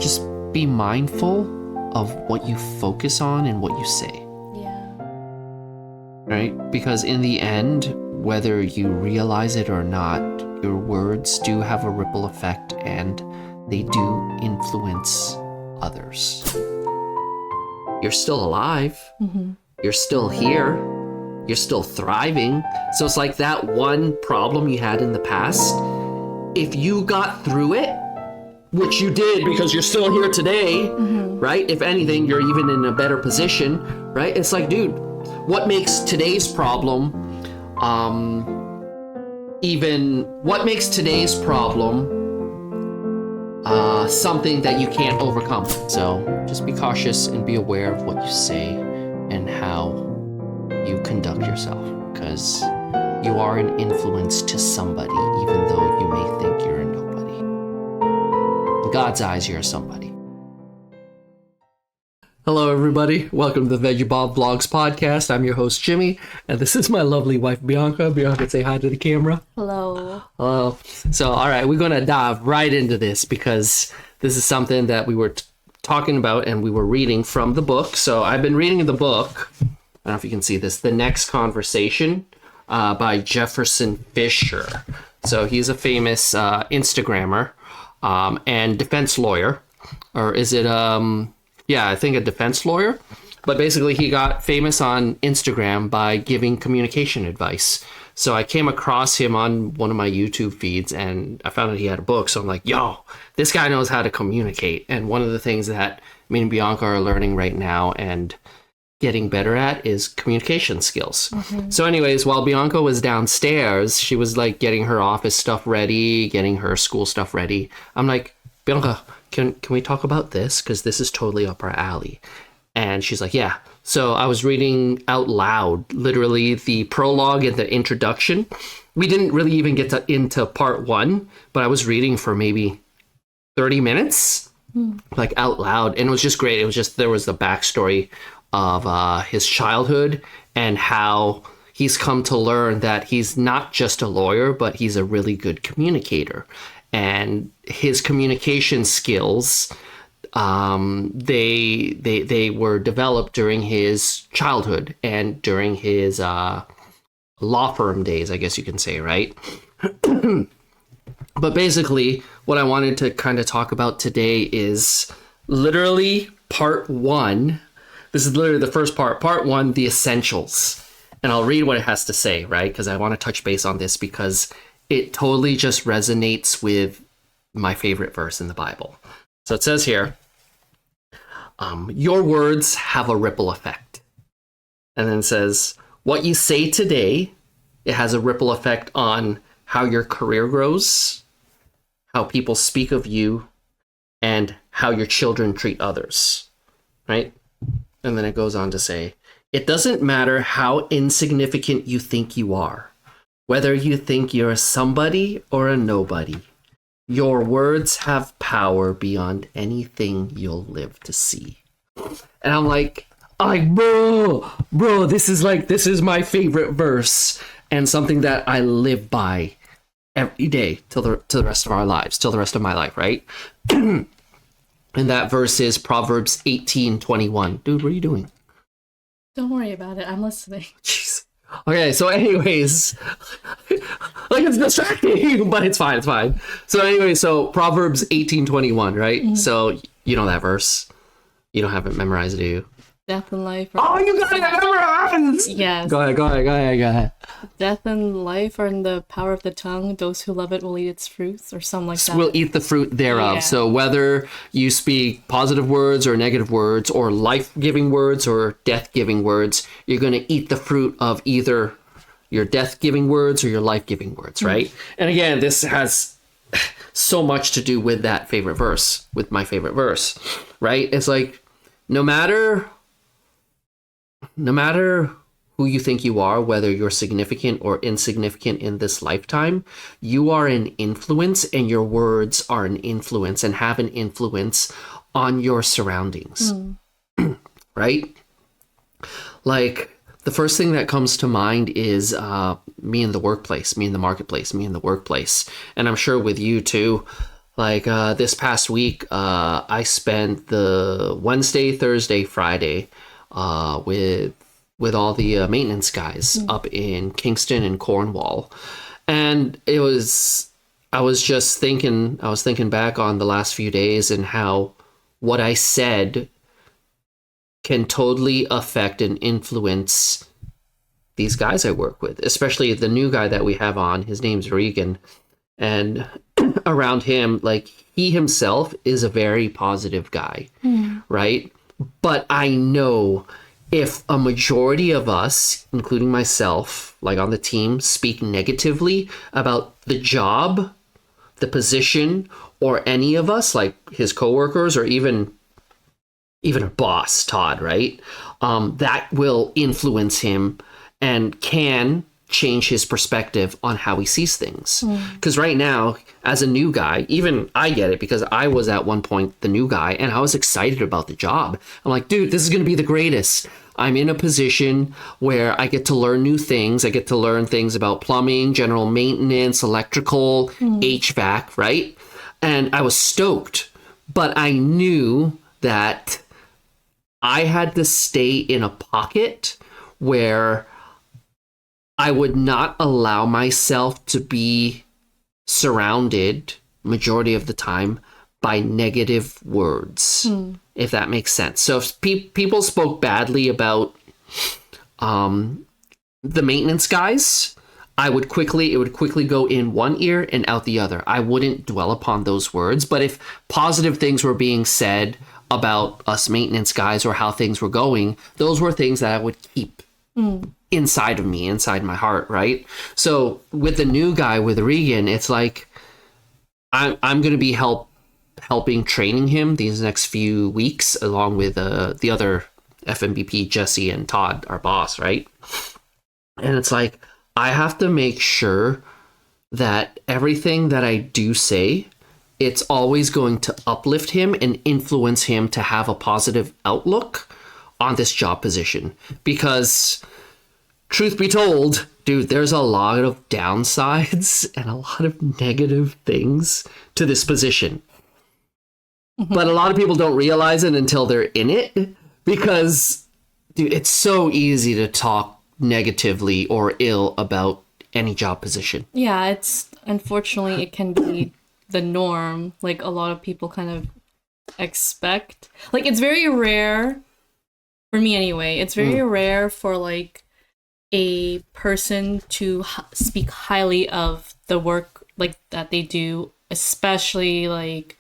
just be mindful of what you focus on and what you say. Yeah. Right? Because in the end, whether you realize it or not, your words do have a ripple effect and they do influence others. You're still alive. Mm-hmm. You're still here. You're still thriving. So it's like that one problem you had in the past. If you got through it, which you did because you're still here today, right? If anything, you're even in a better position, right? It's like, dude, what makes today's problem something that you can't overcome? So just be cautious and be aware of what you say and how you conduct yourself, because you are an influence to somebody, even though you may think you're a nobody. In God's eyes, you're somebody. Hello, everybody. Welcome to the Veggie Bob Vlogs podcast. I'm your host, Jimmy, and this is my lovely wife, Bianca. Bianca, say hi to the camera. Hello. Hello. So, all right, we're going to dive right into this because this is something that we were talking about and we were reading from the book. So I've been reading the book. I don't know if you can see this. The Next Conversation by Jefferson Fisher. So he's a famous Instagrammer and defense lawyer. Or is it... I think a defense lawyer, but basically he got famous on Instagram by giving communication advice. So I came across him on one of my YouTube feeds and I found out he had a book. So I'm like, yo, this guy knows how to communicate. And one of the things that me and Bianca are learning right now and getting better at is communication skills. Mm-hmm. So anyways, while Bianca was downstairs, she was like getting her office stuff ready, getting her school stuff ready. I'm like, Bianca, can we talk about this? Because this is totally up our alley. And she's like, yeah. So I was reading out loud, literally the prologue and the introduction. We didn't really even get into part one, but I was reading for maybe 30 minutes, like out loud. And it was just great. It was just, there was the backstory of his childhood and how he's come to learn that he's not just a lawyer, but he's a really good communicator. And his communication skills, they were developed during his childhood and during his law firm days, I guess you can say, right? But basically, what I wanted to kind of talk about today is literally part one. This is literally the first part. Part one, the essentials. And I'll read what it has to say, right? Because I want to touch base on this because it totally just resonates with my favorite verse in the Bible. So it says here, your words have a ripple effect. And then it says, what you say today, it has a ripple effect on how your career grows, how people speak of you, and how your children treat others, right? And then it goes on to say, it doesn't matter how insignificant you think you are. Whether you think you're somebody or a nobody, your words have power beyond anything you'll live to see. And I'm like, bro, this is my favorite verse and something that I live by every day till the rest of our lives, till the rest of my life, right? And that verse is Proverbs 18:21. Dude, what are you doing? Don't worry about it. I'm listening. Jeez. Okay, so anyways, like it's distracting, but it's fine. So anyway, so Proverbs 18:21, right? Mm-hmm. So you know that verse. You don't have it memorized, do you? Death and life. Oh, you got it memorized! Yes. Go ahead. Death and life are in the power of the tongue. Those who love it will eat its fruits, or something like that. Will eat the fruit thereof. Yeah. So whether you speak positive words or negative words, or life-giving words or death-giving words, you're going to eat the fruit of either your death-giving words or your life-giving words, right? Mm-hmm. And again, this has so much to do with that favorite verse, with my favorite verse, right? It's like, no matter who you think you are, whether you're significant or insignificant in this lifetime, you are an influence, and your words are an influence and have an influence on your surroundings, right? Like, the first thing that comes to mind is me in the workplace, me in the marketplace, me in the workplace. And I'm sure with you too, Like this past week, I spent the Wednesday, Thursday, Friday with all the maintenance guys up in Kingston and Cornwall, and I was thinking back on the last few days and how what I said can totally affect and influence these guys I work with, especially the new guy that we have on. His name's Regan, and around him, like, he himself is a very positive guy, right? But I know if a majority of us, including myself, like on the team, speak negatively about the job, the position, or any of us, like his coworkers, or even a boss, Todd, right? That will influence him and can change his perspective on how he sees things. Because right now, as a new guy, even I get it, because I was at one point the new guy and I was excited about the job. I'm like, dude, this is going to be the greatest. I'm in a position where I get to learn new things. I get to learn things about plumbing, general maintenance, electrical, HVAC, right? And I was stoked, but I knew that I had to stay in a pocket where I would not allow myself to be surrounded majority of the time by negative words, if that makes sense. So if people spoke badly about the maintenance guys, it would quickly go in one ear and out the other. I wouldn't dwell upon those words. But if positive things were being said about us maintenance guys or how things were going, those were things that I would keep inside of me, inside my heart, right? So with the new guy, with Regan, it's like I'm going to be helping training him these next few weeks, along with the other FMBP, Jesse and Todd, our boss, right? And it's like I have to make sure that everything that I do say, it's always going to uplift him and influence him to have a positive outlook on this job position. Because truth be told, dude, there's a lot of downsides and a lot of negative things to this position. But a lot of people don't realize it until they're in it, because, dude, it's so easy to talk negatively or ill about any job position. Yeah, it's unfortunately it can be the norm. Like a lot of people kind of expect. Like it's very rare for me anyway. It's very rare for like a person to speak highly of the work like that they do, especially like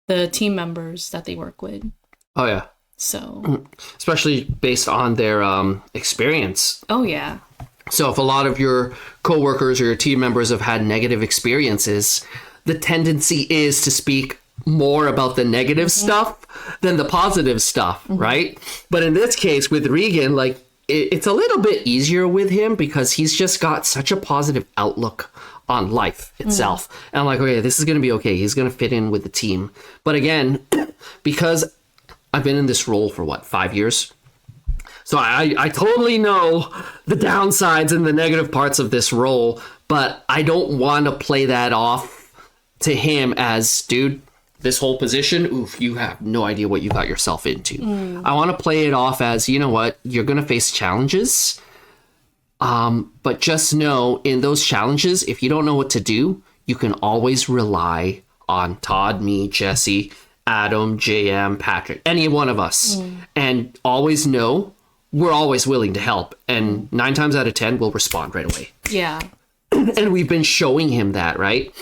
the team members that they work with. Oh yeah. So especially based on their experience. Oh yeah. So if a lot of your coworkers or your team members have had negative experiences, the tendency is to speak more about the negative stuff than the positive stuff, right? But in this case with Regan, like it's a little bit easier with him because he's just got such a positive outlook on life itself. And I'm like, okay, this is going to be okay. He's going to fit in with the team. But again, because I've been in this role for 5 years? So I totally know the downsides and the negative parts of this role, but I don't want to play that off to him as, dude, this whole position, oof, you have no idea what you got yourself into. I want to play it off as, you know what, you're going to face challenges, but just know in those challenges, if you don't know what to do, you can always rely on Todd, me, Jesse, Adam, JM, Patrick, any one of us, and always know we're always willing to help. And 9 times out of 10, we'll respond right away. Yeah. And we've been showing him that, right?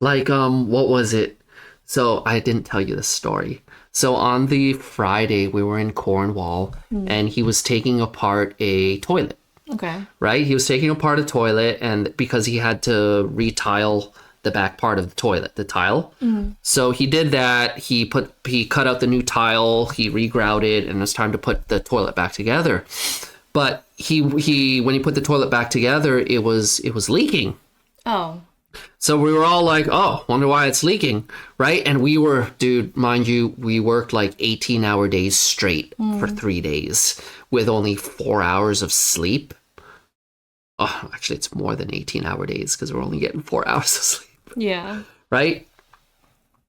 Like, what was it? So I didn't tell you this story. So on the Friday, we were in Cornwall and he was taking apart a toilet. Okay. Right? He was taking apart a toilet, and because he had to retile the back part of the toilet, the tile. So he did that. He cut out the new tile, he regrouted, and it's time to put the toilet back together. But he when he put the toilet back together, it was leaking. Oh. So we were all like, oh, wonder why it's leaking, right? And we were, dude, mind you, we worked like 18-hour days straight for 3 days with only 4 hours of sleep. Oh, actually, it's more than 18-hour days because we're only getting 4 hours of sleep. Yeah. Right?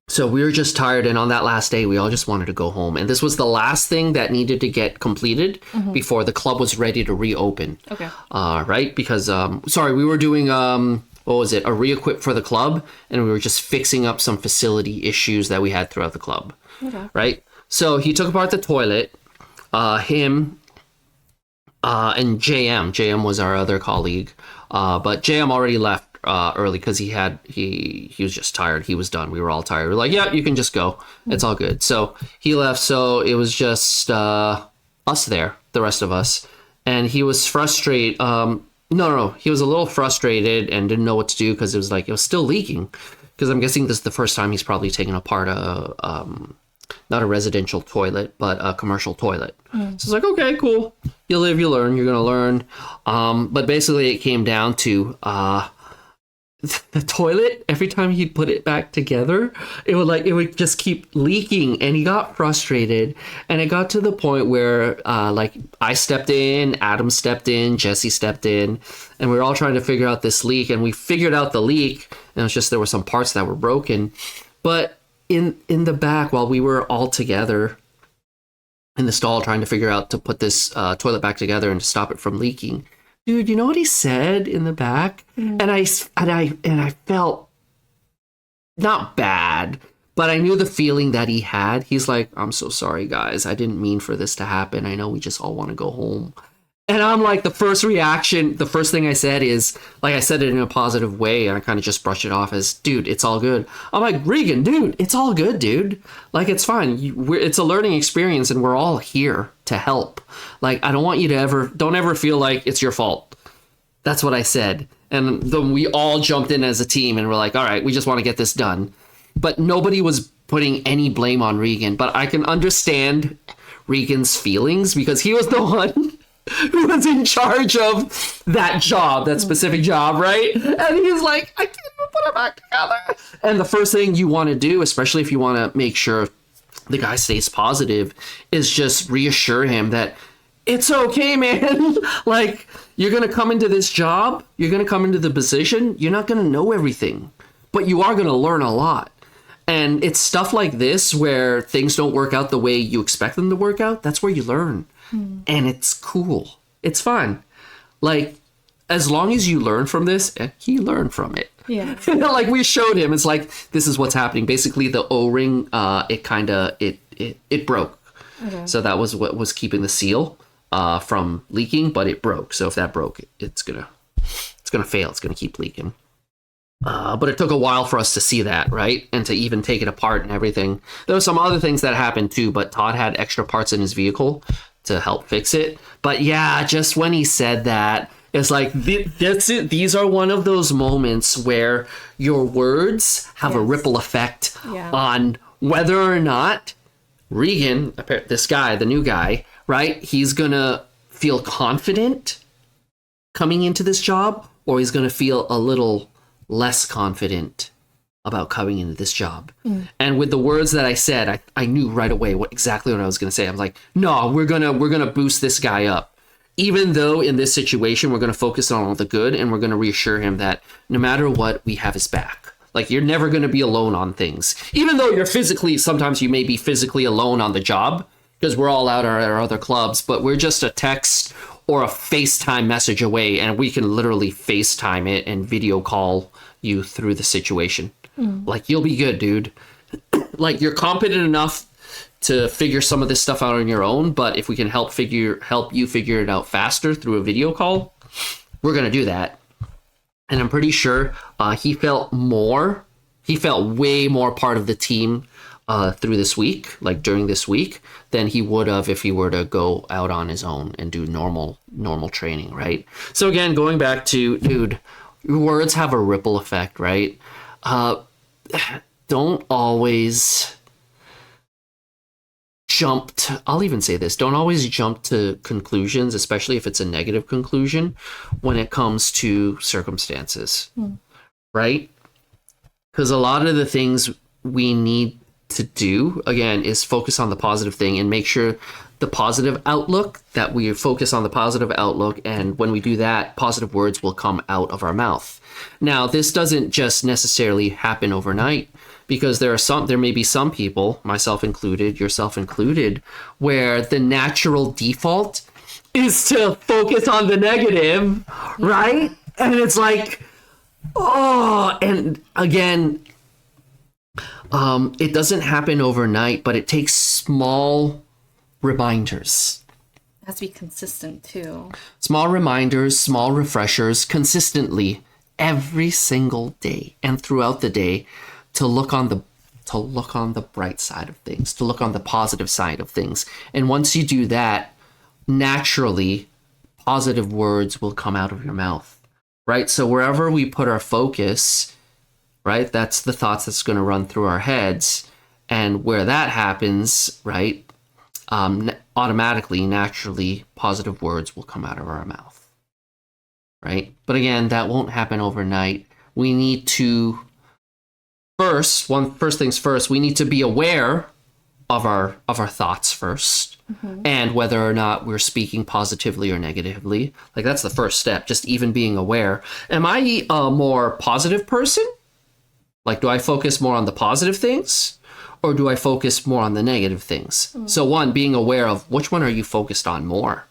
So we were just tired, and on that last day, we all just wanted to go home. And this was the last thing that needed to get completed before the club was ready to reopen. Okay. Right? Because, we were doing, what was it, a re-equip for the club, and we were just fixing up some facility issues that we had throughout the club. Okay. Right? So he took apart the toilet, him, and JM. JM was our other colleague, but JM already left early because he was just tired. He was done. We were all tired. We were like, yeah, you can just go. It's all good. So he left. So it was just us there, the rest of us, and he was frustrated. No, he was a little frustrated and didn't know what to do because it was still leaking. Because I'm guessing this is the first time he's probably taken apart not a residential toilet, but a commercial toilet. So it's like, okay, cool. You live, you learn. You're gonna learn. But basically, it came down to the toilet. Every time he'd put it back together, it would just keep leaking, and he got frustrated. And it got to the point where, I stepped in, Adam stepped in, Jesse stepped in, and we were all trying to figure out this leak. And we figured out the leak, and it was just there were some parts that were broken, but in the back, while we were all together in the stall trying to figure out to put this toilet back together and to stop it from leaking, dude, you know what he said in the back? And I felt not bad, but I knew the feeling that he had. He's like, I'm so sorry, guys. I didn't mean for this to happen. I know we just all want to go home. And I'm like, the first thing I said is, like, I said it in a positive way, and I kind of just brushed it off as, dude, it's all good. I'm like, Regan, dude, it's all good, dude. Like, it's fine. It's a learning experience, and we're all here to help. Like, I don't want you to don't ever feel like it's your fault. That's what I said. And then we all jumped in as a team, and we're like, all right, we just want to get this done. But nobody was putting any blame on Regan. But I can understand Regan's feelings, because he was the one who was in charge of that job, that specific job, right? And he's like, I can't even put it back together. And the first thing you want to do, especially if you want to make sure the guy stays positive, is just reassure him that it's okay, man. Like, you're going to come into this job, you're going to come into the position, you're not going to know everything, but you are going to learn a lot. And it's stuff like this where things don't work out the way you expect them to work out. That's where you learn. And it's cool. It's fun. Like, as long as you learn from this, he learned from it. Yeah. Like, we showed him, it's like, this is what's happening. Basically, the O-ring, it broke. Okay. So that was what was keeping the seal from leaking, but it broke. So if that broke, it's gonna fail. It's gonna keep leaking. But it took a while for us to see that, right? And to even take it apart and everything. There were some other things that happened too, but Todd had extra parts in his vehicle to help fix it. But yeah, just when he said that, it's like, that's it. These are one of those moments where your words have a ripple effect on whether or not Regan, this guy, the new guy, right? He's going to feel confident coming into this job, or he's going to feel a little less confident about coming into this job. And with the words that I said, I knew right away exactly what I was going to say. I'm like, no, we're going to boost this guy up. Even though in this situation, we're going to focus on all the good, and we're going to reassure him that no matter what, we have his back. Like, you're never going to be alone on things. Even though sometimes you may be physically alone on the job, because we're all out at our other clubs, but we're just a text or a FaceTime message away, and we can literally FaceTime it and video call you through the situation. Like, you'll be good, dude. Like, you're competent enough to figure some of this stuff out on your own, but if we can help you figure it out faster through a video call, we're going to do that. And I'm pretty sure he felt way more part of the team through this week, like during this week, than he would have if he were to go out on his own and do normal training, right? So again, going back to, dude, words have a ripple effect, right? Don't always I'll even say this, don't always jump to conclusions, especially if it's a negative conclusion, when it comes to circumstances, right? Because a lot of the things we need to do, again, is focus on the positive thing and make sure the positive outlook, that we focus on the positive outlook. And when we do that, positive words will come out of our mouth. Now, this doesn't just necessarily happen overnight. because there may be some people, myself included, yourself included, where the natural default is to focus on the negative, right? And it's like, oh, and again, it doesn't happen overnight, but it takes small reminders. It has to be consistent too. Small reminders, small refreshers, consistently every single day and throughout the day, to look on the bright side of things, to look on the positive side of things. And once you do that, naturally, positive words will come out of your mouth, right? So wherever we put our focus, right, that's the thoughts that's going to run through our heads. And where that happens, right, automatically, naturally, positive words will come out of our mouth, right? But again, that won't happen overnight. We need to first things first, we need to be aware of our thoughts first, and whether or not we're speaking positively or negatively. Like, that's the first step, just even being aware. Am I a more positive person? Like, do I focus more on the positive things, or do I focus more on the negative things? So one, being aware of which one are you focused on more,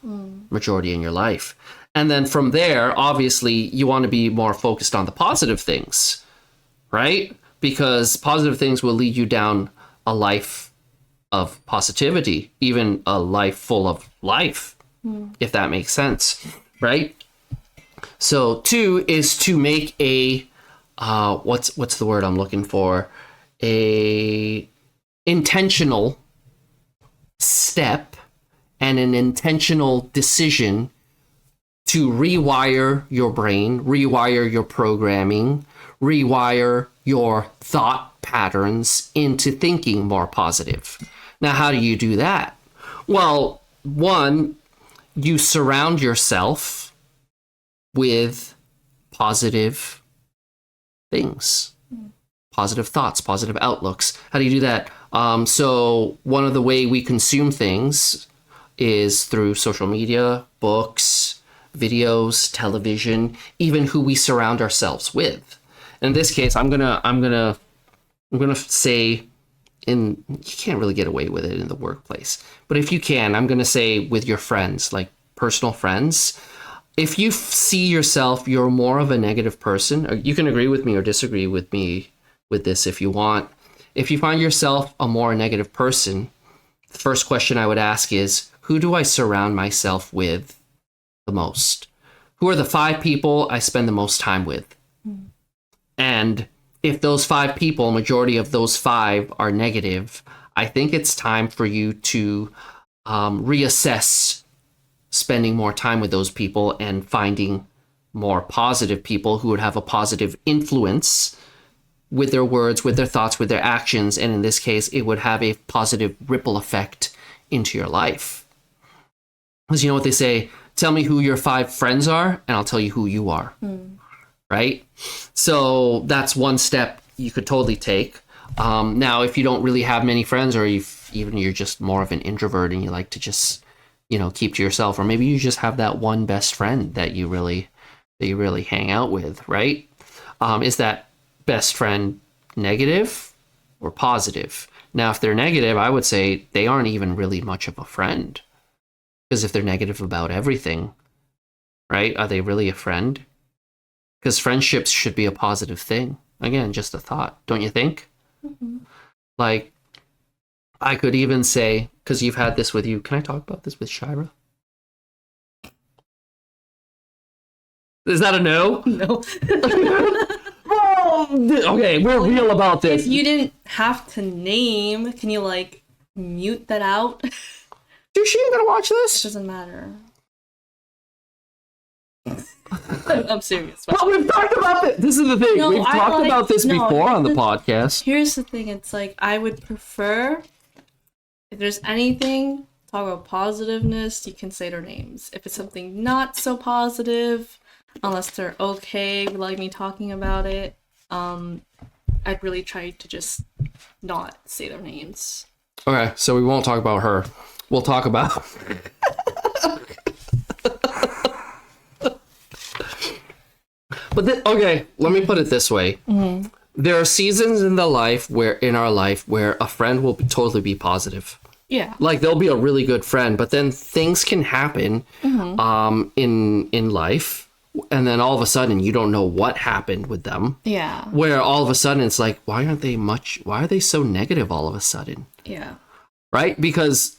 majority in your life. And then from there, obviously, you want to be more focused on the positive things, right? Because positive things will lead you down a life of positivity, even a life full of life, if that makes sense, right? So 2 is to make a, what's the word I'm looking for? A intentional step and an intentional decision to rewire your brain, rewire your programming, rewire your thought patterns into thinking more positive. Now, how do you do that? Well, one, you surround yourself with positive things, positive thoughts, positive outlooks. How do you do that? So one of the way we consume things is through social media, books, videos, television, even who we surround ourselves with. In this case, I'm gonna say, you can't really get away with it in the workplace, but if you can, I'm gonna say with your friends, like personal friends. If you see yourself, you're more of a negative person, or you can agree with me or disagree with me with this if you want. If you find yourself a more negative person, the first question I would ask is, who do I surround myself with the most? Who are the 5 people I spend the most time with? And if those 5 people, majority of those 5 are negative, I think it's time for you to reassess spending more time with those people and finding more positive people who would have a positive influence with their words, with their thoughts, with their actions. And in this case, it would have a positive ripple effect into your life. Because you know what they say, tell me who your 5 friends are, and I'll tell you who you are. Right? So that's one step you could totally take. Now, if you don't really have many friends, or even you're just more of an introvert and you like to just, keep to yourself, or maybe you just have that one best friend that you really hang out with, right? Is that best friend negative or positive? Now, if they're negative, I would say they aren't even really much of a friend. Because if they're negative about everything, right? Are they really a friend? Because friendships should be a positive thing. Again, just a thought, don't you think? Like, I could even say, because you've had this with you, can I talk about this with Shira? Is that a no? No. Well, okay, we're real about this. If you didn't have to name, can you mute that out? Dude, she ain't gonna watch It this. doesn't matter. I'm serious. Well, we've talked about this. This is the thing. No, We've talked about this before on the here's podcast. Here's the thing. It's I would prefer, if there's anything, talk about positiveness, you can say their names. If it's something not so positive, unless they're okay with me talking about it, I'd really try to just not say their names. Okay, so we won't talk about her. We'll talk about... But okay, let me put it this way. there are seasons in our life where a friend will totally be positive. Yeah. Like they'll be a really good friend, but then things can happen in life, and then all of a sudden you don't know what happened with them. Yeah. Where all of a sudden it's like, why are they so negative all of a sudden? Yeah. Right? Because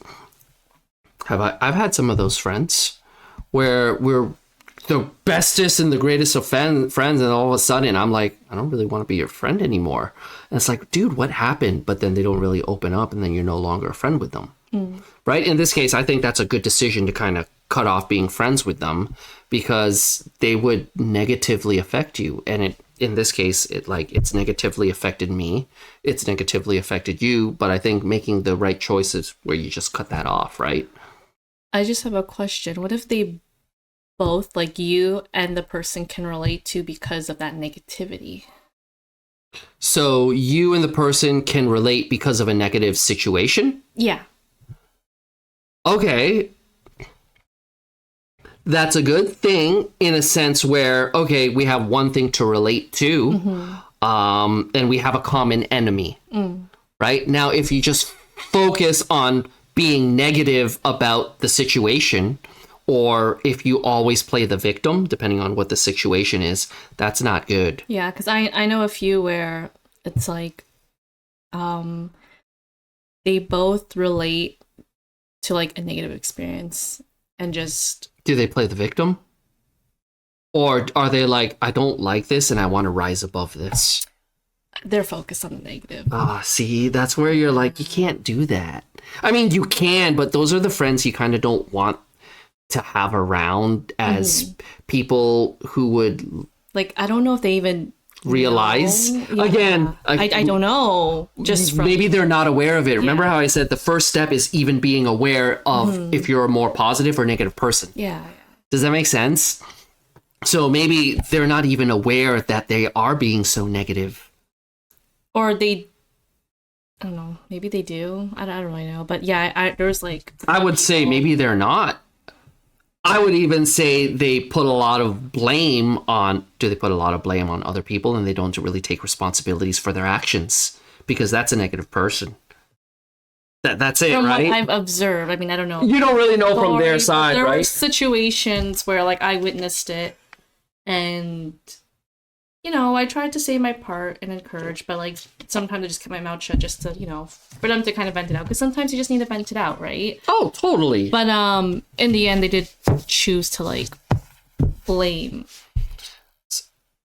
I've had some of those friends where we're the bestest and the greatest of friends, and all of a sudden I'm like, I don't really want to be your friend anymore. And it's like, dude, what happened? But then they don't really open up, and then you're no longer a friend with them. Right? In this case, I think that's a good decision to kind of cut off being friends with them, because they would negatively affect you. And in this case, it's negatively affected me. It's negatively affected you. But I think making the right choice is where you just cut that off, right? I just have a question. What if they both, like you and the person, can relate to because of that negativity? So you and the person can relate because of a negative situation? Yeah. Okay. That's a good thing in a sense where, okay, we have one thing to relate to, and we have a common enemy, right? Now, if you just focus on being negative about the situation, or if you always play the victim, depending on what the situation is, that's not good. Yeah, because I know a few where it's like they both relate to like a negative experience and just... Do they play the victim? Or are they like, I don't like this and I want to rise above this? They're focused on the negative. See, that's where you're like, you can't do that. I mean, you can, but those are the friends you kind of don't want to have around as people who would... Like, I don't know if they even... realize Yeah. again I don't know, just from... maybe they're not aware of it. Remember how I said the first step is even being aware of if you're a more positive or negative person. Yeah. Does that make sense? So maybe they're not even aware that they are being so negative, or they, I don't know, maybe they do. I don't really know, but yeah, there's like... I would say maybe they're not. I would even say they put a lot of blame on... Do they put a lot of blame on other people, and they don't really take responsibilities for their actions? Because that's a negative person. That's it, from right? what I've observed. I mean, I don't know. You don't really know from Story, their but side, there were right? situations where like I witnessed it, and you know, I tried to say my part and encourage, but like sometimes I just kept my mouth shut just to, you know, for them to kind of vent it out, because sometimes you just need to vent it out, right? Oh, totally. But in the end, they did choose to like blame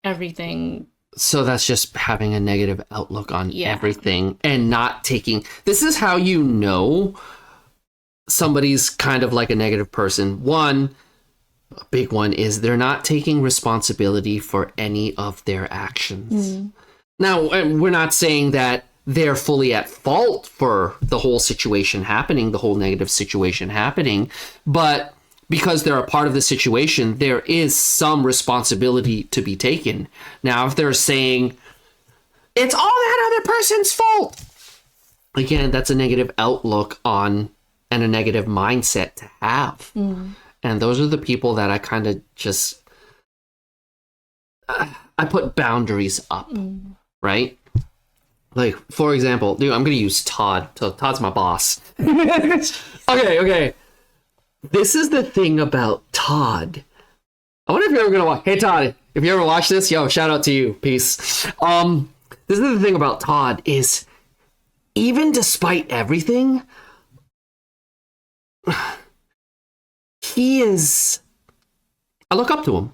everything. So that's just having a negative outlook on everything and not taking... This is how you know somebody's kind of like a negative person. One, a big one, is they're not taking responsibility for any of their actions. Now, we're not saying that they're fully at fault for the whole situation happening, the whole negative situation happening, but because they're a part of the situation, there is some responsibility to be taken. Now, if they're saying, it's all that other person's fault, again, that's a negative outlook on and a negative mindset to have. And those are the people that I kind of just... I put boundaries up, right? Like, for example, dude, I'm going to use Todd. So Todd's my boss. Okay. This is the thing about Todd. I wonder if you're ever going to watch... Hey, Todd, if you ever watch this, yo, shout out to you. Peace. This is the thing about Todd is, even despite everything, he is... I look up to him.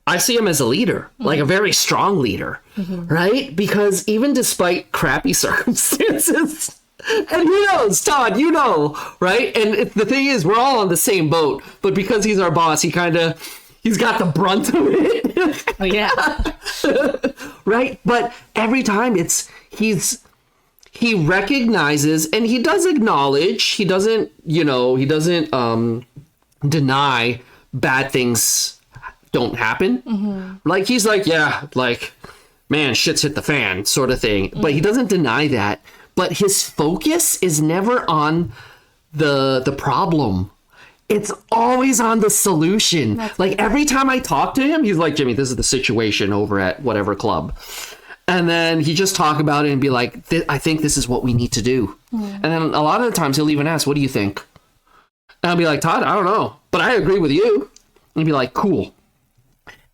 I see him as a leader, like a very strong leader, right? Because even despite crappy circumstances, and who knows, Todd, you know, right? And the thing is, we're all on the same boat, but because he's our boss, he's got the brunt of it. Oh yeah. Right? But every time he recognizes and he does acknowledge, he doesn't deny bad things don't happen. Like, he's like, yeah, like, man, shit's hit the fan sort of thing. But he doesn't deny that. But his focus is never on the problem. It's always on the solution. Like, every time I talk to him, he's like, Jimmy, this is the situation over at whatever club. And then he just talk about it and be like, I think this is what we need to do. And then a lot of the times he'll even ask, what do you think? And I'll be like, Todd, I don't know, but I agree with you. And he'll be like, cool.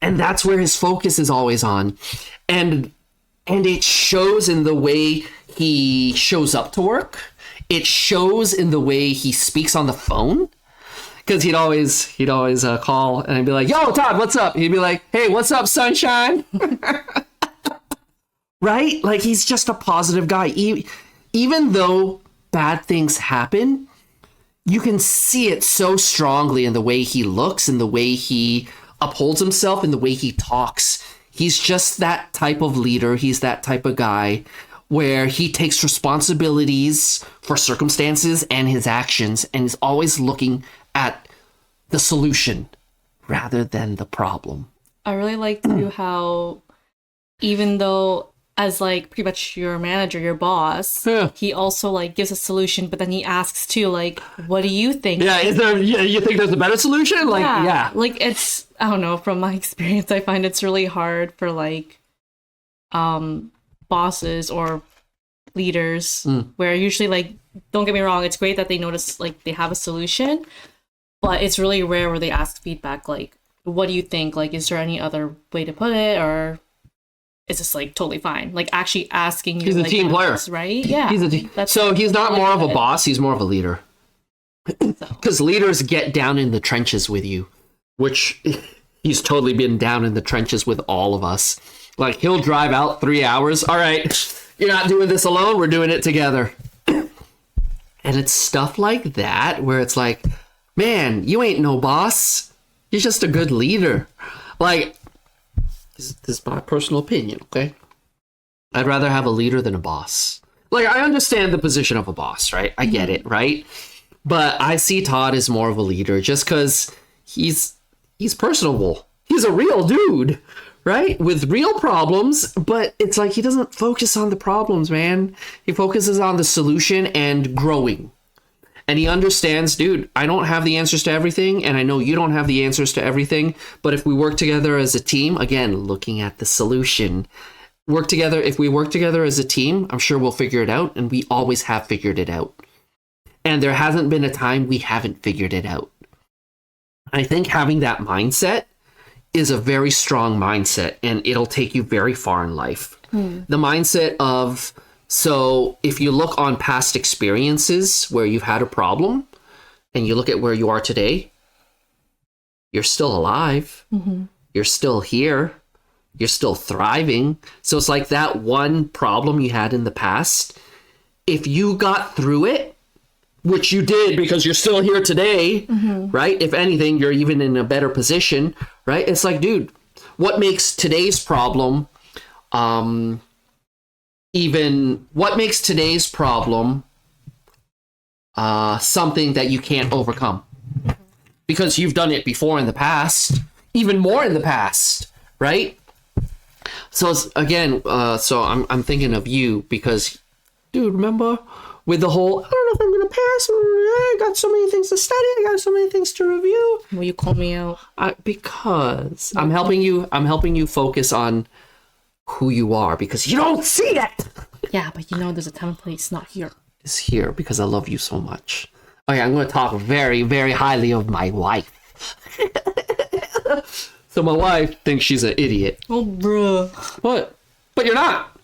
And that's where his focus is always on. And it shows in the way he shows up to work. It shows in the way he speaks on the phone. Because he'd always call and I'd be like, yo, Todd, what's up? He'd be like, hey, what's up, sunshine? Right? Like, he's just a positive guy. Even though bad things happen, you can see it so strongly in the way he looks, in the way he upholds himself, in the way he talks. He's just that type of leader. He's that type of guy where he takes responsibilities for circumstances and his actions and is always looking at the solution rather than the problem. I really like too how even though as like pretty much your manager, your boss, he also like gives a solution, but then he asks too, like, what do you think? Yeah, you think there's a better solution? Like, yeah. Like, it's, I don't know, from my experience, I find it's really hard for like bosses or leaders where usually, like, don't get me wrong, it's great that they notice like they have a solution, but it's really rare where they ask feedback like, what do you think? Like, is there any other way to put it, or is this like totally fine? Like, actually asking you. He's a like, team player, right? Yeah. He's a team. So he's not more of a boss. He's more of a leader. Because leaders get down in the trenches with you, which he's totally been down in the trenches with all of us. Like, he'll drive out 3 hours. All right, you're not doing this alone. We're doing it together. And it's stuff like that where it's like, man, you ain't no boss. You're just a good leader. Like, this is my personal opinion, okay? I'd rather have a leader than a boss. Like, I understand the position of a boss, right? I get it, right? But I see Todd as more of a leader just because he's personable. He's a real dude, right? With real problems, but it's like he doesn't focus on the problems, man. He focuses on the solution and growing. And he understands, dude, I don't have the answers to everything, and I know you don't have the answers to everything, but if we work together as a team, again, looking at the solution, if we work together as a team, I'm sure we'll figure it out, and we always have figured it out. And there hasn't been a time we haven't figured it out. I think having that mindset is a very strong mindset, and it'll take you very far in life. The mindset of, so if you look on past experiences where you've had a problem and you look at where you are today, you're still alive. You're still here. You're still thriving. So it's like that one problem you had in the past. If you got through it, which you did because you're still here today, right? If anything, you're even in a better position, right? It's like, dude, what makes today's problem something that you can't overcome? Because you've done it before in the past, even more in the past, right? So it's, again, so I'm thinking of you because, dude, remember with the whole, I don't know if I'm gonna pass, or I got so many things to study, I got so many things to review. Will you call me out? Because I'm helping you focus on who you are, because you don't see it. Yeah, but you know there's a template. It's not here. It's here because I love you so much. Okay, I'm going to talk very, very highly of my wife. So my wife thinks she's an idiot. Oh, bruh. What? But you're not.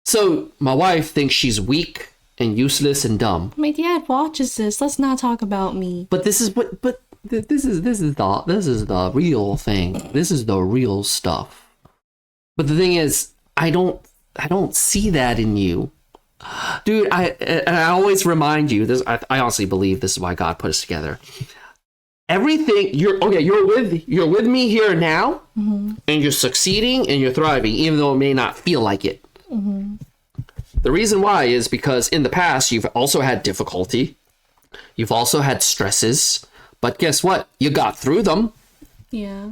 So my wife thinks she's weak and useless and dumb. My dad watches this. Let's not talk about me. But this is this is the real thing. This is the real stuff. But the thing is, I don't see that in you. Dude, I always remind you this. I honestly believe this is why God put us together. Everything you're with me here now, and you're succeeding and you're thriving, even though it may not feel like it. The reason why is because in the past you've also had difficulty, you've also had stresses, but guess what? You got through them. Yeah.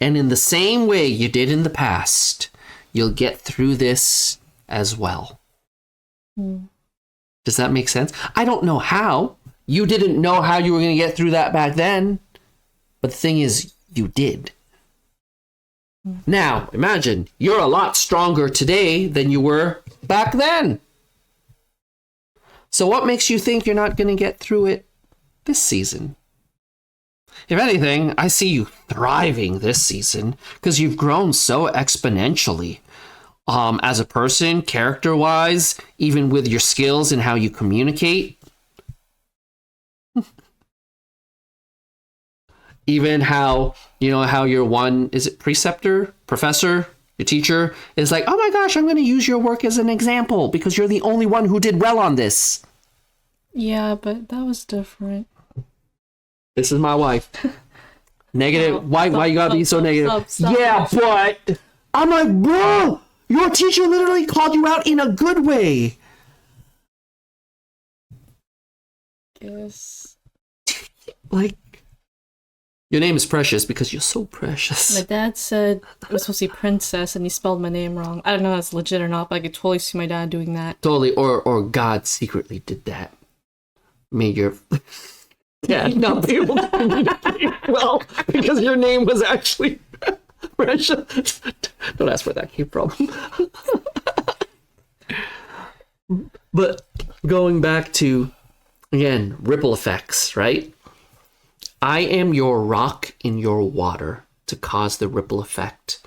And in the same way you did in the past, you'll get through this as well. Does that make sense? I don't know how. You didn't know how you were going to get through that back then. But the thing is, you did. Now, imagine you're a lot stronger today than you were back then. So what makes you think you're not going to get through it this season? If anything, I see you thriving this season because you've grown so exponentially. As a person, character-wise, even with your skills and how you communicate. Even how, how your one, is it preceptor, professor, your teacher is like, oh my gosh, I'm going to use your work as an example because you're the only one who did well on this. Yeah, but that was different. This is my wife. Negative. Why you gotta be so negative? Stop. Yeah, but I'm like, bro, your teacher literally called you out in a good way. Yes. Like, your name is Precious because you're so precious. My dad said it was supposed to be Princess and he spelled my name wrong. I don't know if that's legit or not, but I could totally see my dad doing that. Totally, or God secretly did that. Made your dad not be able to communicate well because your name was actually Precious. Don't ask where that came from. But going back to, again, ripple effects, right? I am your rock in your water to cause the ripple effect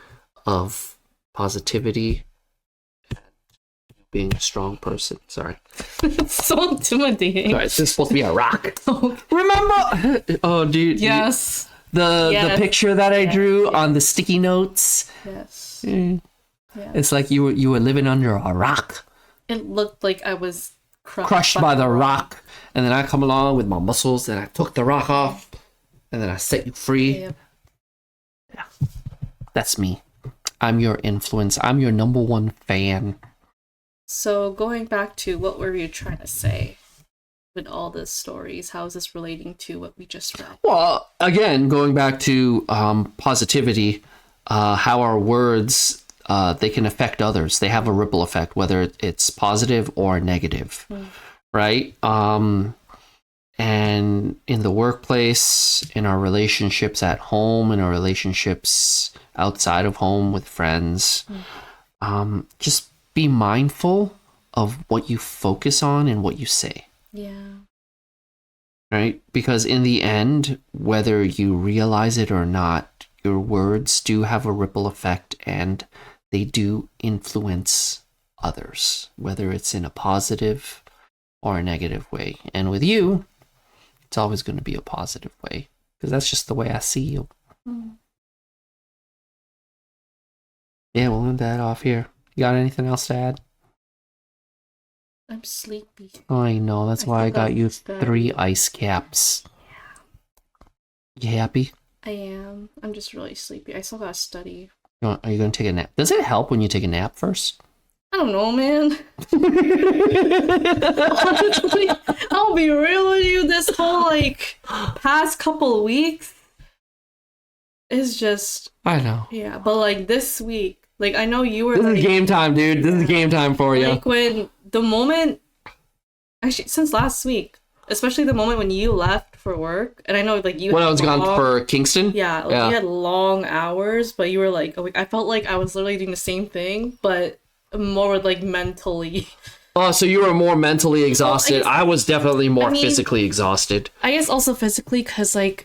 of positivity and being a strong person. Sorry. It's so intimidating. Sorry, this is supposed to be a rock. Okay. Remember? Oh, dude. Yes. The picture that I drew yes. on the sticky notes. Yes. Yes. It's like you were living under a rock. It looked like I was crushed by the rock. And then I come along with my muscles and I took the rock off. And then I set you free. Yep. Yeah. That's me. I'm your influence. I'm your number one fan. So going back to what were you trying to say with all the stories? How is this relating to what we just read? Well, again, going back to positivity, how our words, they can affect others. They have a ripple effect, whether it's positive or negative, right? And in the workplace, in our relationships at home, in our relationships outside of home with friends, just be mindful of what you focus on and what you say. Yeah. Right? Because in the end, whether you realize it or not, your words do have a ripple effect and they do influence others, whether it's in a positive or a negative way. And with you, it's always going to be a positive way because that's just the way I see you. Yeah, we'll end that off here. You got anything else to add? I'm sleepy. I know, that's why I got you 3 ice caps. You happy? I am. I'm just really sleepy. I still gotta study. Are you going to take a nap? Does it help when you take a nap first? I don't know, man. Honestly, I'll be real with you. This whole past couple of weeks is just I know. yeah. But this week, I know you were. This is game time, dude. This is game time for you. When the moment, actually, since last week, especially the moment when you left for work, and I know you. When I was gone for Kingston. Yeah, you had long hours, but you were I felt like I was literally doing the same thing, but more with mentally. Oh, so you were more mentally exhausted. Well, I was definitely more physically exhausted. I guess also physically because I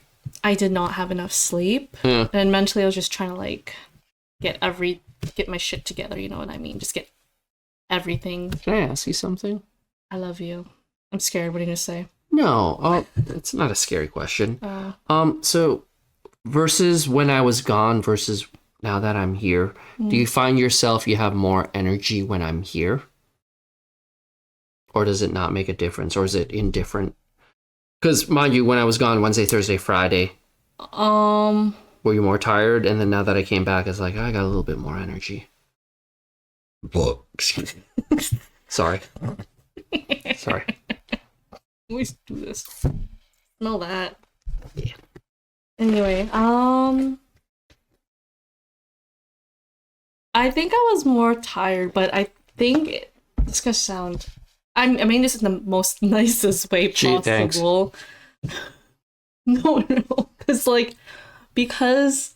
did not have enough sleep, and mentally I was just trying to get my shit together. You know what I mean? Just get everything. Can I ask you something? I love you. I'm scared. What are you gonna say? No, it's not a scary question. So versus when I was gone versus now that I'm here, do you find yourself you have more energy when I'm here? Or does it not make a difference? Or is it indifferent? Because mind you, when I was gone Wednesday, Thursday, Friday, were you more tired? And then now that I came back, it's like, I got a little bit more energy. Excuse me. Sorry. Sorry. Always do this. Smell that. Yeah. Anyway, I think I was more tired, but I think this gonna sound. I mean this in the most nicest way possible. No, because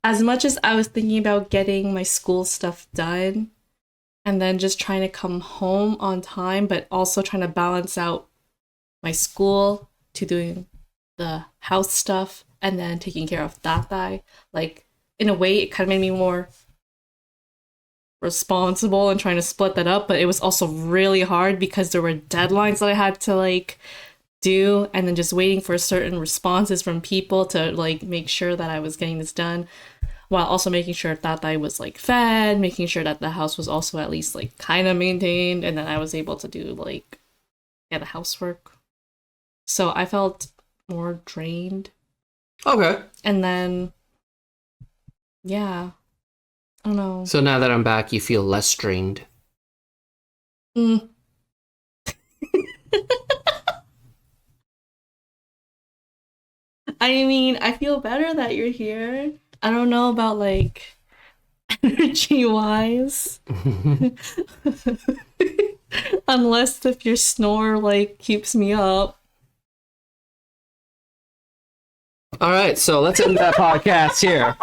as much as I was thinking about getting my school stuff done and then just trying to come home on time, but also trying to balance out my school to doing the house stuff and then taking care of Tatai, like in a way, it kind of made me more responsible and trying to split that up, but it was also really hard because there were deadlines that I had to like do and then just waiting for certain responses from people to like make sure that I was getting this done while also making sure that I was like fed, making sure that the house was also at least like kind of maintained and then I was able to do like the housework. So I felt more drained. Okay. And then yeah. I don't know. So now that I'm back, you feel less strained. Mm. I mean, I feel better that you're here. I don't know about like energy wise. Unless if your snore like keeps me up. All right, so let's end that podcast here.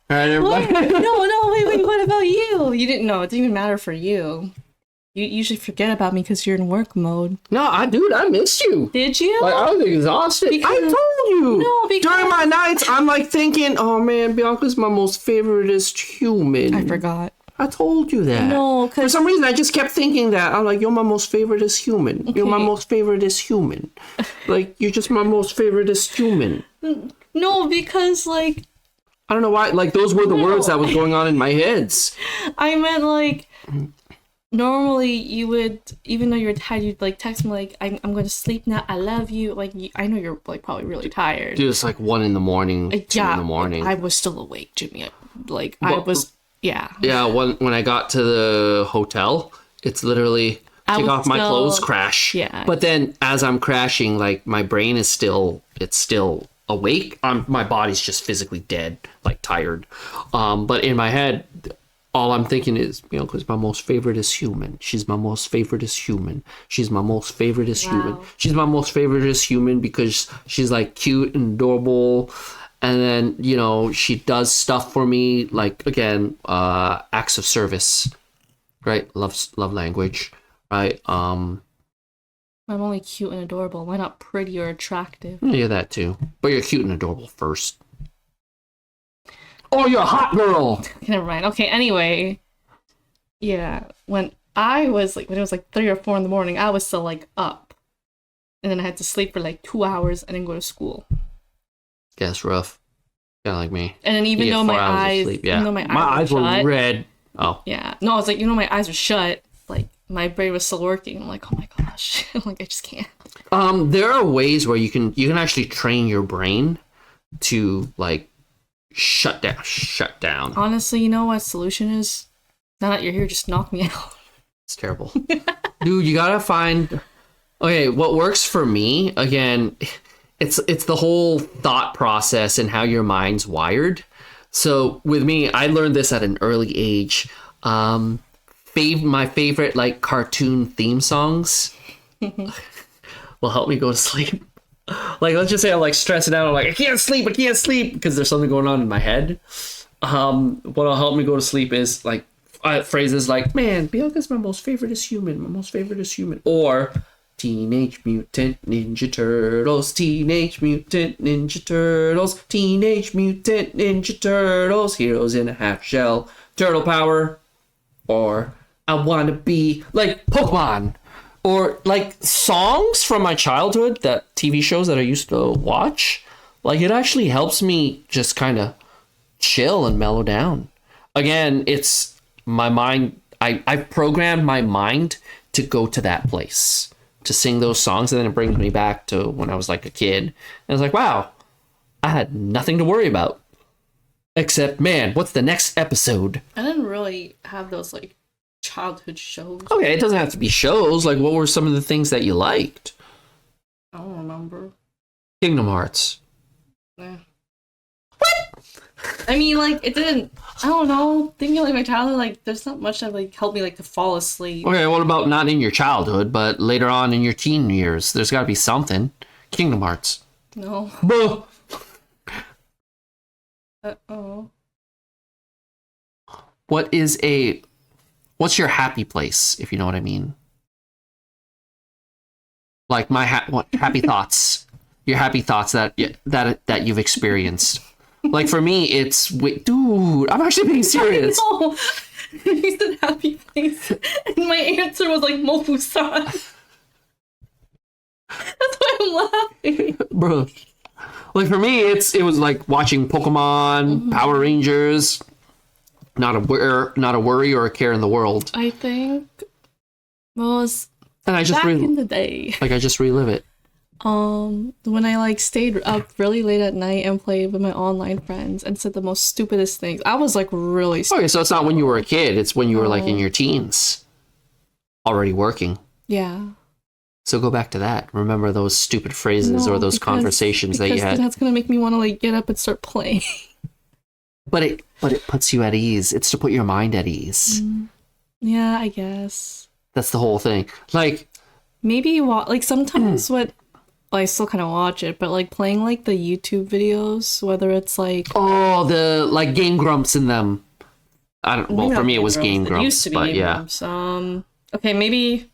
All right, everybody. Wait, what about you? You didn't know. It didn't even matter for you. You usually forget about me because you're in work mode. No, I miss you. Did you? Like, I was exhausted. I told you. No, because... During my nights, I'm like thinking, oh man, Bianca's my most favoriteest human. I forgot. I told you that. No, because... For some reason, I just kept thinking that. I'm like, you're my most favoriteest human. Okay. You're my most favoriteest human. Like, you're just my most favoriteest human. No, because, like... I don't know why. Like, those were the words that was going on in my heads. I meant, like... Normally, you would, even though you're tired, you'd like text me like, I'm going to sleep now. I love you. Like, I know you're like probably really tired. Dude, it's like 1 in the morning, 2 in the morning. I was still awake, Jimmy. Like, I was, yeah. Yeah, when I got to the hotel, it's literally take off my clothes, crash. Yeah. But then as I'm crashing, like my brain is still awake. My body's just physically dead, like tired. But in my head, all I'm thinking is, because my most favoriteest human. She's my most favoriteest human. She's my most favoriteest human. She's my most favoriteest human because she's like cute and adorable. And then, she does stuff for me, like, again, acts of service, right? Love language, right? I'm only cute and adorable. Why not pretty or attractive? Yeah, that too. But you're cute and adorable first. Oh, you're a hot girl. Never mind. Okay, anyway. Yeah, when it was like 3 or 4 in the morning, I was still like up. And then I had to sleep for like 2 hours and then go to school. Yeah, it's rough. Kind of like me. And then even though my eyes, my eyes were shut, red. Oh. Yeah. No, I was like, my eyes were shut. Like my brain was still working. I'm like, oh my gosh. Like I just can't. There are ways where you can actually train your brain to like shut down. Honestly, you know what solution is? Now that you're here, just knock me out. It's terrible. Dude, you gotta find... Okay, what works for me, again, it's the whole thought process and how your mind's wired. So with me, I learned this at an early age. My favorite like cartoon theme songs will help me go to sleep. Like, let's just say I'm like stressing out. I'm like, I can't sleep because there's something going on in my head. What'll help me go to sleep is like phrases like, man, Bianca's my most favoriteest human. Or Teenage Mutant Ninja Turtles, Teenage Mutant Ninja Turtles, Teenage Mutant Ninja Turtles, heroes in a half shell, turtle power. Or I want to be like Pokemon. Or like songs from my childhood, that TV shows that I used to watch. Like, it actually helps me just kind of chill and mellow down. Again, it's my mind. I've programmed my mind to go to that place, to sing those songs. And then it brings me back to when I was like a kid. And it's like, wow, I had nothing to worry about. Except, man, what's the next episode? I didn't really have those like childhood shows. Okay, it doesn't have to be shows. Like, what were some of the things that you liked? I don't remember. Kingdom Hearts. Yeah. What? I mean, like, it didn't... I don't know. Thinking like my childhood, like, there's not much that like helped me like to fall asleep. Okay, what about not in your childhood, but later on in your teen years? There's got to be something. Kingdom Hearts. No. Buh. Oh. What's your happy place, if you know what I mean? Like what happy thoughts, your happy thoughts that you've experienced. Like for me, it's dude, I'm actually being serious. No. You said happy place, and my answer was like Mofusan. That's why I'm laughing. Bro. Like for me, it was like watching Pokemon, Power Rangers. Not a worry or a care in the world. I think was And I just back in the day. like I just relive it. When I like stayed up really late at night and played with my online friends and said the most stupidest things. I was like really stupid. Okay, so it's not when you were a kid, it's when you were like in your teens. Already working. Yeah. So go back to that. Remember those stupid phrases or those conversations that you had. That's gonna make me want to like get up and start playing. But it puts you at ease. It's to put your mind at ease. Yeah, I guess. That's the whole thing. Like Maybe like sometimes I still kind of watch it, but like playing like the YouTube videos, whether it's like the like Game Grumps in them. I don't. Well, for me it was Game Grumps. It used to be but Game yeah. Grumps. Okay, maybe.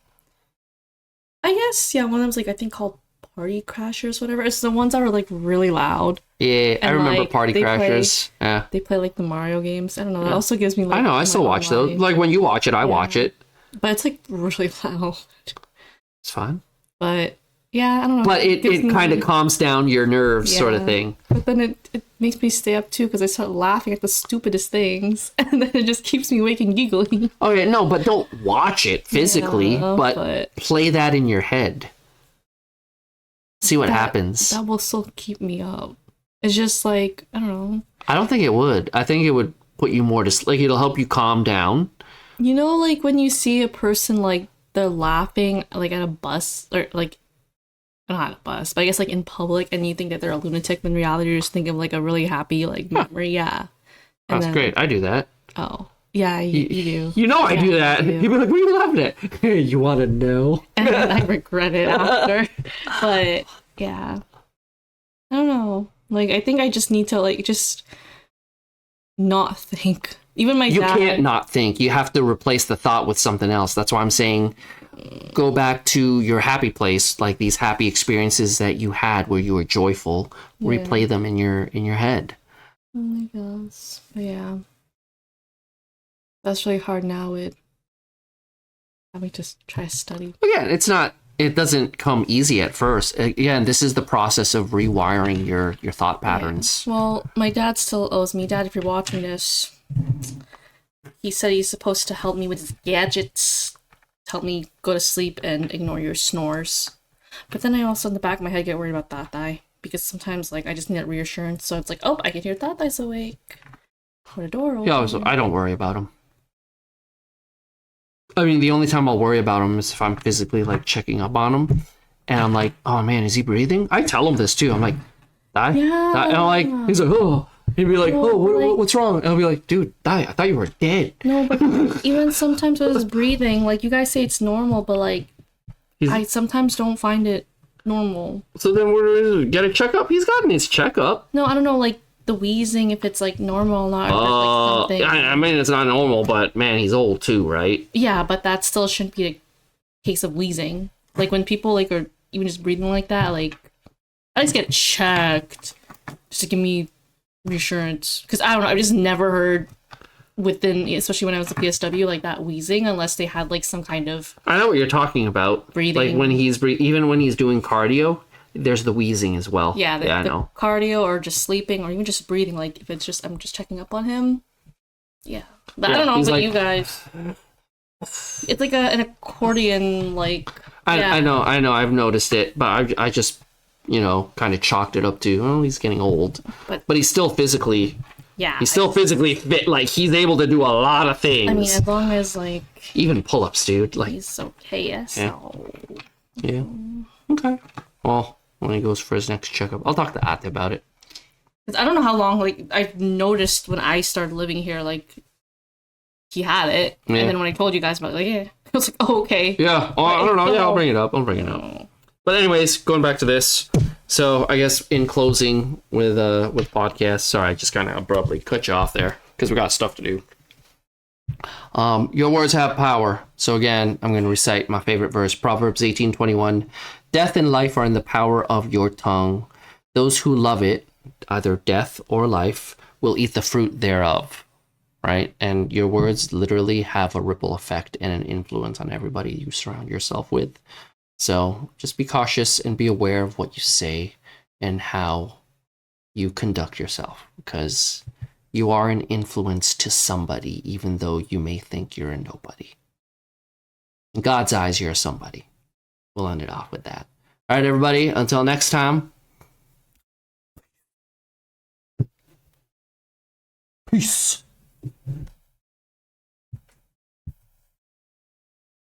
I guess one of them's like I think called Party Crashers, whatever. It's the ones that are like really loud. Yeah, I And, remember like, Party they Crashers. Yeah. They play like the Mario games. I don't know. That also gives me like I know, I still watch those. Like when you watch it, I watch it. But it's like really loud. It's fine. But yeah, I don't know. But it gives me, kind of like- calms down your nerves, sort of Yeah. thing. But then it makes me stay up too because I start laughing at the stupidest things, and then it just keeps me awake and giggling. Okay, no, but don't watch it physically, Yeah, but play that in your head. See what That- happens. That will still keep me up. It's just like I don't know. I don't think it would. I think it would put you more to like it'll help you calm down. You know, like when you see a person like they're laughing like at a bus or like not a bus, but I guess like in public, and you think that they're a lunatic. When in reality, you just think of like a really happy like memory. Yeah, And That's then- great. I do that. Oh, yeah, you do. You know I do Yeah, that. you do. People are like, what are you laughing at? You want to know? And then I regret it after. But yeah, I don't know. Like I think I just need to like just not think. Even my You dad. can't not think. You have to replace the thought with something else. That's why I'm saying go back to your happy place, like these happy experiences that you had where you were joyful. Yeah. Replay them in your head. Oh my gosh. But yeah. That's really hard now with having to try to study. Again, it doesn't come easy at first. Again, this is the process of rewiring your thought patterns. Well, my dad still owes me. Dad, if you're watching this, he said he's supposed to help me with his gadgets, help me go to sleep and ignore your snores. But then I also, in the back of my head, get worried about Tatai. Because sometimes, like, I just need that reassurance. So it's like, oh, I can hear Tatai's awake. Put a door open. Yeah, so I don't worry about them. I mean, the only time I'll worry about him is if I'm physically like checking up on him, and I'm like, "Oh man, is he breathing?" I tell him this too. I'm like, "Die," Yeah. and I'm like, he's like, "Oh," he'd be like, No, "Oh, like- what's wrong?" And I'll be like, "Dude, die! I thought you were dead." No, but even sometimes with his breathing, like, you guys say it's normal, but, like, I sometimes don't find it normal. So then, we're get a checkup. He's gotten his checkup. No, I don't know, like, the wheezing, if it's, like, normal or not. Or if there's, like, something. I mean, it's not normal, but man, he's old too, right? Yeah, but that still shouldn't be a case of wheezing. Like, when people, like, are even just breathing like that, like, I just get checked just to give me reassurance. Because, I don't know, I've just never heard within, especially when I was at PSW, like, that wheezing, unless they had, like, some kind of... I know what you're talking about. Breathing. Like when he's even when he's doing cardio, there's the wheezing as well. Yeah, I the know. cardio or just sleeping or even just breathing. Like, if it's just, I'm just checking up on him. Yeah. But Yeah, I don't know he's about like- you guys. It's like an accordion, like... I know. I've noticed it, but I just, kind of chalked it up to, oh, he's getting old. But- But he's still physically Yeah. physically fit. Like, he's able to do a lot of things. I mean, as long as, like, Even pull-ups, dude. Like, he's okay, so... yeah. Okay. Well, when he goes for his next checkup, I'll talk to Ate about it. 'Cause I don't know how long, like, I've noticed when I started living here, like, he had it. Yeah. And then when I told you guys about it, like, yeah. I was like, oh, okay. Yeah. Oh, I don't know. Yeah, I'll bring it up. Oh. But anyways, going back to this. So I guess in closing with podcasts, sorry, I just kind of abruptly cut you off there because we got stuff to do. Your words have power. So again, I'm going to recite my favorite verse, Proverbs 18:21. Death and life are in the power of your tongue. Those who love it, either death or life, will eat the fruit thereof. Right? And your words literally have a ripple effect and an influence on everybody you surround yourself with. So just be cautious and be aware of what you say and how you conduct yourself, because you are an influence to somebody, even though you may think you're a nobody. In God's eyes, you're somebody. We'll end it off with that. All right, everybody, until next time. Peace.